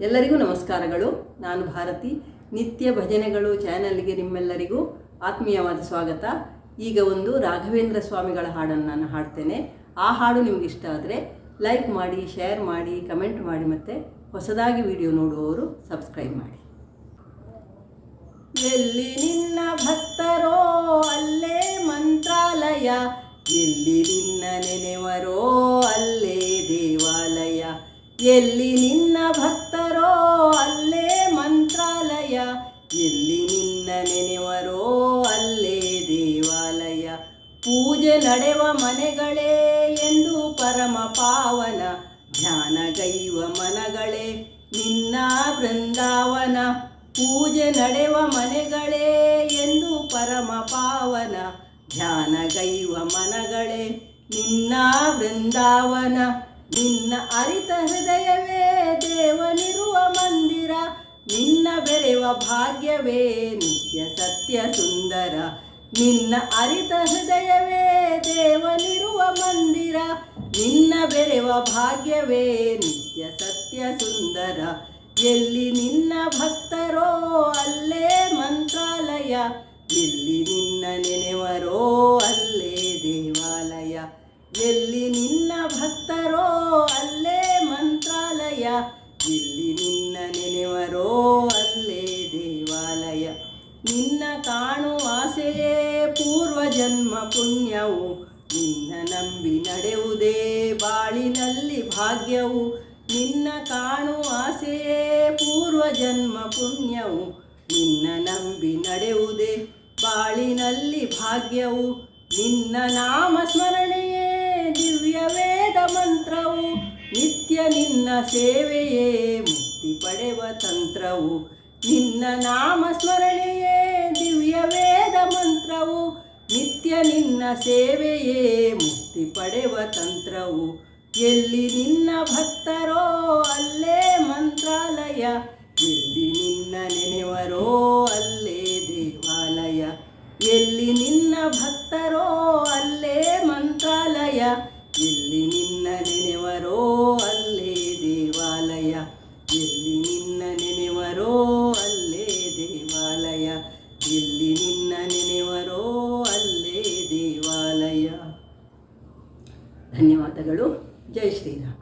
ಎಲ್ಲರಿಗೂ ನಮಸ್ಕಾರಗಳು. ನಾನು ಭಾರತಿ. ನಿತ್ಯ ಭಜನೆಗಳು ಚಾನಲ್ಗೆ ನಿಮ್ಮೆಲ್ಲರಿಗೂ ಆತ್ಮೀಯವಾದ ಸ್ವಾಗತ. ಈಗ ಒಂದು ರಾಘವೇಂದ್ರ ಸ್ವಾಮಿಗಳ ಹಾಡನ್ನು ನಾನು ಹಾಡ್ತೇನೆ. ಆ ಹಾಡು ನಿಮ್ಗೆ ಇಷ್ಟ ಆದರೆ ಲೈಕ್ ಮಾಡಿ, ಶೇರ್ ಮಾಡಿ, ಕಮೆಂಟ್ ಮಾಡಿ, ಮತ್ತು ಹೊಸದಾಗಿ ವಿಡಿಯೋ ನೋಡುವವರು ಸಬ್ಸ್ಕ್ರೈಬ್ ಮಾಡಿ. ಎಲ್ಲಿ ನಿನ್ನ ಭಕ್ತರೋ ಅಲ್ಲೇ ಮಂತ್ರಾಲಯ, ಎಲ್ಲಿ ನಿನ್ನ ನೆನೆವರೋ ಅಲ್ಲೇ ದೇವಾಲಯ. ಎಲ್ಲಿ ನಿನ್ನ ಭಕ್ತರೋ ಅಲ್ಲೇ ಮಂತ್ರಾಲಯ, ಎಲ್ಲಿ ನಿನ್ನ ನೆನೆವರೋ ಅಲ್ಲೇ ದೇವಾಲಯ. ಪೂಜೆ ನಡೆವ ಮನೆಗಳೇ ಎಂದು ಪರಮ ಪಾವನ, ಧ್ಯಾನಗೈವ ಮನಗಳೇ ನಿನ್ನ ಬೃಂದಾವನ. ಪೂಜೆ ನಡೆವ ಮನೆಗಳೇ ಎಂದು ಪರಮ ಪಾವನ, ಧ್ಯಾನಗೈವ ಮನಗಳೇ ನಿನ್ನ ಬೃಂದಾವನ. ನಿನ್ನ ಅರಿತ ಹೃದಯವೇ ದೇವನಿರುವ ಮಂದಿರ, ನಿನ್ನ ಬೆರೆವ ಭಾಗ್ಯವೇ ನಿತ್ಯ ಸತ್ಯ ಸುಂದರ. ನಿನ್ನ ಅರಿತ ಹೃದಯವೇ ದೇವನಿರುವ ಮಂದಿರ, ನಿನ್ನ ಬೆರೆವ ಭಾಗ್ಯವೇ ನಿತ್ಯ ಸತ್ಯ ಸುಂದರ. ಎಲ್ಲಿ ನಿನ್ನ ಭಕ್ತರೋ ಅಲ್ಲೇ ಮಂತ್ರಾಲಯ, ಎಲ್ಲಿ ನಿನ್ನ ನೆನೆವರೋ ಅಲ್ಲೇ ದೇವಾಲಯ. ಎಲ್ಲಿ ನಿನ್ನ ಭಕ್ತರೋ ಅಲ್ಲೇ ಮಂತ್ರಾಲಯ, ಎಲ್ಲಿ ನಿನ್ನ ನೆನೆವರೋ ಅಲ್ಲೇ ದೇವಾಲಯ. ನಿನ್ನ ಕಾಣುವ ಆಸೆಯೇ ಪೂರ್ವಜನ್ಮ ಪುಣ್ಯವು, ನಿನ್ನ ನಂಬಿ ನಡೆಯುವುದೇ ಬಾಳಿನಲ್ಲಿ ಭಾಗ್ಯವು. ನಿನ್ನ ಕಾಣುವ ಆಸೆಯೇ ಪೂರ್ವಜನ್ಮ ಪುಣ್ಯವು, ನಿನ್ನ ನಂಬಿ ನಡೆಯುವುದೇ ಬಾಳಿನಲ್ಲಿ ಭಾಗ್ಯವು. ನಿನ್ನ ನಾಮ ಸ್ಮರಣೆಯೇ ದಿವ್ಯ ವೇದ ಮಂತ್ರವು, ನಿತ್ಯ ನಿನ್ನ ಸೇವೆಯೇ ಮುಕ್ತಿ ಪಡೆವ ತಂತ್ರವು. ನಿನ್ನ ನಾಮ ಸ್ಮರಣೆಯೇ ದಿವ್ಯ ವೇದ ಮಂತ್ರವು, ನಿತ್ಯ ನಿನ್ನ ಸೇವೆಯೇ ಮುಕ್ತಿ ಪಡೆವ ತಂತ್ರವು. ಎಲ್ಲಿ ನಿನ್ನ ಭಕ್ತರೋ ಅಲ್ಲೇ ಮಂತ್ರಾಲಯ, ಎಲ್ಲಿ ನಿನ್ನ ನೆನೆವರೋ ಅಲ್ಲೇ ದೇವಾಲಯ. ಎಲ್ಲಿ ನಿನ್ನ ಭಕ್ತರೋ ಅಲ್ಲೇ ಮಂತ್ರಾಲಯ, ಎಲ್ಲಿ ನಿನ್ನ ನೆನೆವರೋ ಅಲ್ಲೇ ದೇವಾಲಯ. ಎಲ್ಲಿ ನಿನ್ನ ನೆನೆವರೋ ಅಲ್ಲೇ ದೇವಾಲಯ, ಎಲ್ಲಿ ನಿನ್ನ ನೆನೆವರೋ ಅಲ್ಲೇ ದೇವಾಲಯ. ಧನ್ಯವಾದಗಳು. ಜೈ ಶ್ರೀರಾಮ್.